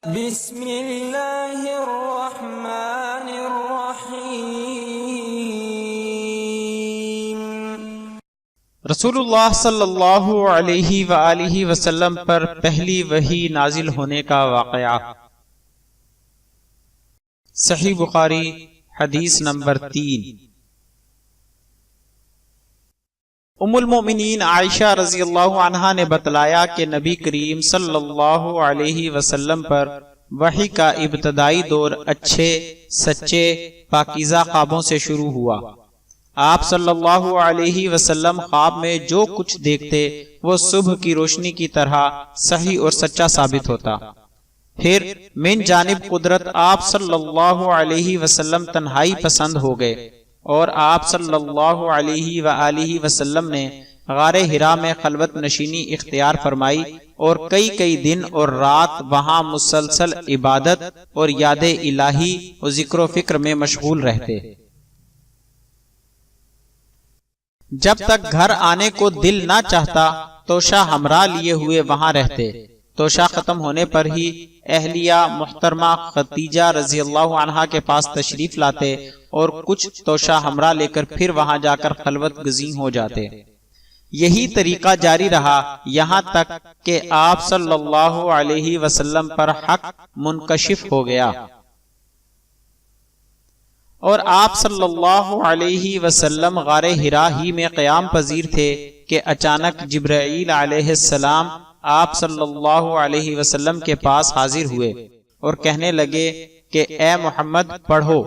بسم اللہ الرحمن الرحیم۔ رسول اللہ صلی اللہ علیہ وآلہ وسلم پر پہلی وحی نازل ہونے کا واقعہ۔ صحیح بخاری حدیث نمبر 3۔ ام المؤمنین عائشہ رضی اللہ عنہا نے بتلایا کہ نبی کریم صلی اللہ علیہ وسلم پر وحی کا ابتدائی دور اچھے سچے پاکیزہ خوابوں سے شروع ہوا۔ آپ صلی اللہ علیہ وسلم خواب میں جو کچھ دیکھتے وہ صبح کی روشنی کی طرح صحیح اور سچا ثابت ہوتا۔ پھر من جانب قدرت آپ صلی اللہ علیہ وسلم تنہائی پسند ہو گئے اور آپ صلی اللہ علیہ وآلہ وسلم نے غار حرا میں خلوت نشینی اختیار فرمائی اور کئی دن اور رات وہاں مسلسل عبادت اور یاد الہی اور ذکر و فکر میں مشغول رہتے۔ جب تک گھر آنے کو دل نہ چاہتا توشہ ہمراہ لیے ہوئے وہاں رہتے۔ توشہ ختم ہونے پر ہی اہلیہ محترمہ خدیجہ رضی اللہ عنہا کے پاس تشریف لاتے اور کچھ توشہ ہمراہ لے کر پھر وہاں جا کر خلوت گزین ہو جاتے۔ یہی طریقہ جاری رہا یہاں تک کہ آپ صلی اللہ علیہ وسلم پر حق منکشف ہو گیا اور آپ صلی اللہ علیہ وسلم غار حرا ہی میں قیام پذیر تھے کہ اچانک جبرائیل علیہ السلام آپ صلی اللہ علیہ وسلم کے پاس حاضر ہوئے اور کہنے لگے کہ اے محمد پڑھو۔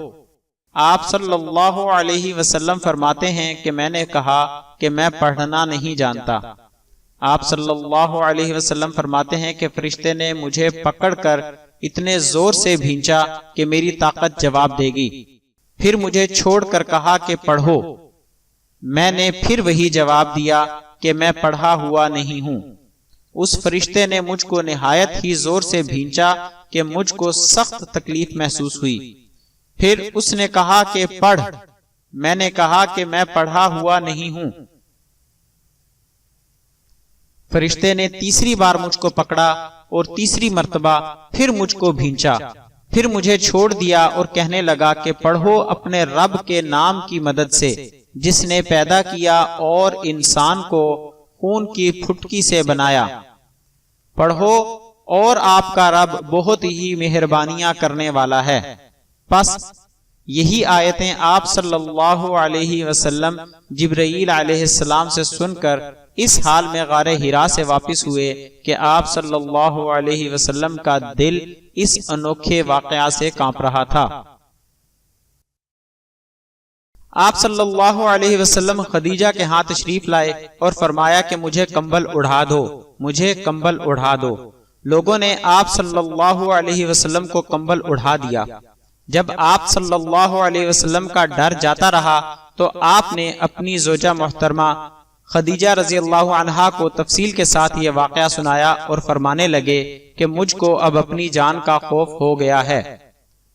آپ صلی اللہ علیہ وسلم فرماتے ہیں کہ میں نے کہا کہ میں پڑھنا نہیں جانتا۔ آپ صلی اللہ علیہ وسلم فرماتے ہیں کہ فرشتے نے مجھے پکڑ کر اتنے زور سے بھینچا کہ میری طاقت جواب دے گی، پھر مجھے چھوڑ کر کہا کہ پڑھو۔ میں نے پھر وہی جواب دیا کہ میں پڑھا ہوا نہیں ہوں۔ اس فرشتے نے مجھ کو نہایت ہی زور سے بھینچا کہ مجھ کو سخت تکلیف محسوس ہوئی۔ پھر اس نے کہا کہ پڑھ۔ میں نے کہا کہ میں پڑھا ہوا نہیں ہوں۔ فرشتے نے تیسری بار مجھ کو پکڑا اور تیسری مرتبہ پھر مجھ کو بھینچا، پھر مجھے چھوڑ دیا اور کہنے لگا کہ پڑھو اپنے رب کے نام کی مدد سے جس نے پیدا کیا اور انسان کو خون کی پھٹکی سے بنایا۔ پڑھو اور آپ کا رب بہت ہی مہربانیاں کرنے والا ہے۔ پس یہی آیتیں آپ صلی اللہ علیہ وسلم جبرائیل علیہ السلام سے سن کر اس حال میں غار حرا سے واپس ہوئے کہ آپ صلی اللہ علیہ وسلم کا دل اس انوکھے واقعہ سے کانپ رہا تھا۔ آپ صلی اللہ علیہ وسلم خدیجہ کے ہاں تشریف لائے اور فرمایا کہ مجھے کمبل اڑھا دو، مجھے کمبل اڑھا دو۔ لوگوں نے آپ صلی اللہ علیہ وسلم کو کمبل اڑھا دیا۔ جب آپ صلی اللہ علیہ وسلم کا ڈر جاتا رہا تو آپ نے اپنی زوجہ محترمہ خدیجہ رضی اللہ عنہا کو تفصیل کے ساتھ یہ واقعہ سنایا اور فرمانے لگے کہ مجھ کو اب اپنی جان کا خوف ہو گیا ہے۔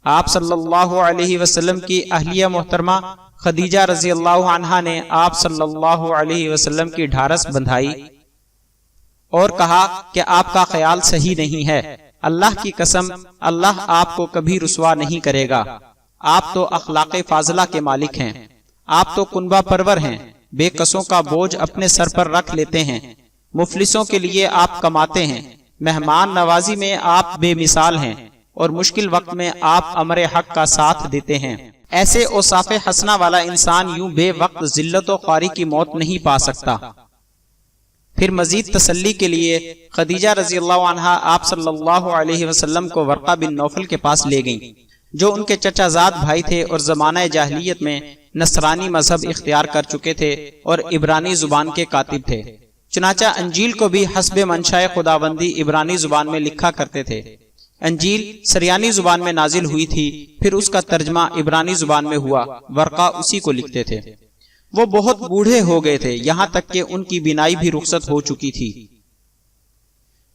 آپ صلی اللہ علیہ وسلم کی اہلیہ محترمہ خدیجہ رضی اللہ عنہا نے آپ صلی اللہ علیہ وسلم کی ڈھارس بندھائی اور کہا کہ آپ کا خیال صحیح نہیں ہے، اللہ کی قسم اللہ آپ کو کبھی رسوا نہیں کرے گا۔ آپ تو اخلاق فاضلہ کے مالک ہیں، آپ تو کنبہ پرور ہیں، بے کسوں کا بوجھ اپنے سر پر رکھ لیتے ہیں، مفلسوں کے لیے آپ کماتے ہیں، مہمان نوازی میں آپ بے مثال ہیں اور مشکل وقت میں آپ امر حق کا ساتھ دیتے ہیں۔ ایسے اوصاف حسنہ والا انسان یوں بے وقت ذلت و خواری کی موت نہیں پا سکتا۔ پھر مزید تسلی کے لیے خدیجہ رضی اللہ عنہا آپ صلی اللہ علیہ وسلم کو ورقہ بن نوفل کے پاس لے گئیں جو ان کے چچا زاد بھائی تھے اور زمانہ جاہلیت میں نصرانی مذہب اختیار کر چکے تھے اور عبرانی زبان کے کاتب تھے۔ چنانچہ انجیل کو بھی حسب منشاء خداوندی عبرانی زبان میں لکھا کرتے تھے۔ انجیل سریانی زبان میں نازل ہوئی تھی، پھر اس کا ترجمہ عبرانی زبان میں ہوا، ورقہ اسی کو لکھتے تھے۔ وہ بہت بوڑھے ہو گئے تھے، یہاں تک کہ ان کی بینائی بھی رخصت ہو چکی تھی۔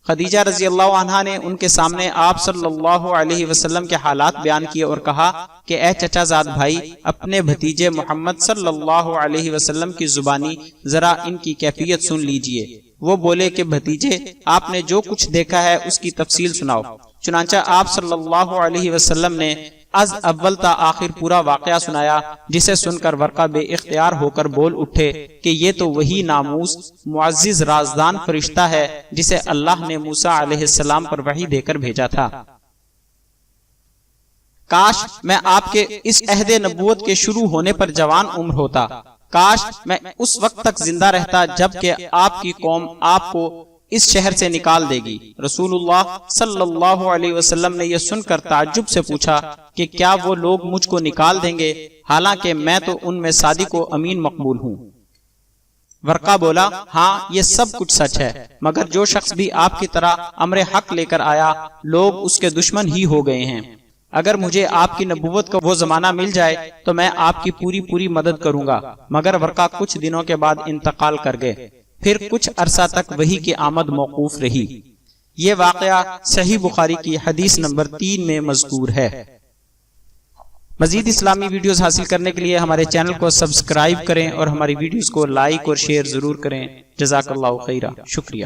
خدیجہ رضی اللہ عنہا نے ان کے سامنے آپ صلی اللہ علیہ وسلم کے حالات بیان کیے اور کہا کہ اے چچا زاد بھائی، اپنے بھتیجے محمد صلی اللہ علیہ وسلم کی زبانی ذرا ان کی کیفیت سن لیجئے۔ وہ بولے کہ بھتیجے، آپ نے جو کچھ دیکھا ہے اس کی تفصیل سناؤ۔ چنانچہ آپ صلی اللہ علیہ وسلم نے از اول تا آخر پورا واقعہ سنایا، جسے سن کر ورقہ بے اختیار ہو کر بول اٹھے کہ یہ تو وہی ناموس معزز رازدان فرشتہ ہے جسے اللہ نے موسیٰ علیہ السلام پر وحی دے کر بھیجا تھا۔ کاش میں آپ کے اس عہد نبوت کے شروع ہونے پر جوان عمر ہوتا، کاش میں اس وقت تک زندہ رہتا جب کہ آپ کی قوم آپ کو اس شہر سے نکال دے گی۔ رسول اللہ صلی اللہ علیہ وسلم نے یہ سن کر تعجب سے پوچھا کہ کیا وہ لوگ مجھ کو نکال دیں گے، حالانکہ میں تو ان میں صادق و امین مقبول ہوں۔ ورقہ بولا، ہاں یہ سب کچھ سچ ہے، مگر جو شخص بھی آپ کی طرح امر حق لے کر آیا لوگ اس کے دشمن ہی ہو گئے ہیں۔ اگر مجھے آپ کی نبوت کا وہ زمانہ مل جائے تو میں آپ کی پوری مدد کروں گا۔ مگر ورقہ کچھ دنوں کے بعد انتقال کر گئے، پھر کچھ عرصہ تک وحی کی آمد موقوف رہی۔ یہ واقعہ صحیح بخاری کی حدیث نمبر 3 میں مذکور ہے۔ مزید اسلامی ویڈیوز حاصل کرنے کے لیے ہمارے چینل کو سبسکرائب کریں اور ہماری ویڈیوز کو لائک اور شیئر ضرور کریں۔ جزاک اللہ خیرہ، شکریہ۔